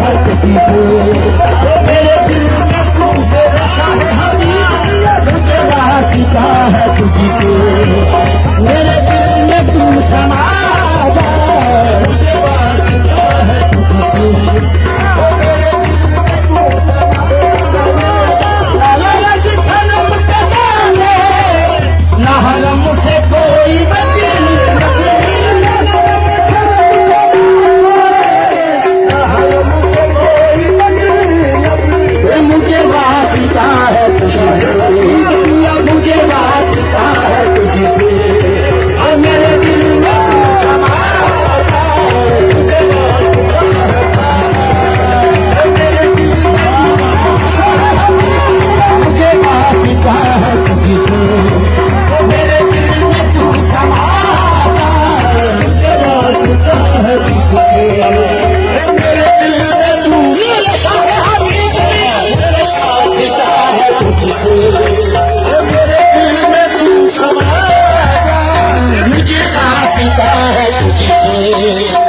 है तुझसे, मेरे दिल में तुमसे रशा है हबीब, मुझे वास्ता है तुझसे, मेरे दिल में तू समा जा, मुझे वास्ता है तुझसे, मेरे दिल में तू समा जा। लालच सनम कदा है ना हरम से कोई बदल, मुझे वास्ता है तुझसे, मुझे वास्ता है तुझसे, और मेरे दिल में तू समा जा, मुझे वास्ता है, मेरे दिल में तू समा जा, मुझे वास्ता है तुझसे, मेरे दिल में तू समा जा, मुझे वास्ता है तुझसे, मेरे दिल में तू रशा है हबीब, मेरे दिल में तू समा जा, मुझे वास्ता है तुझसे।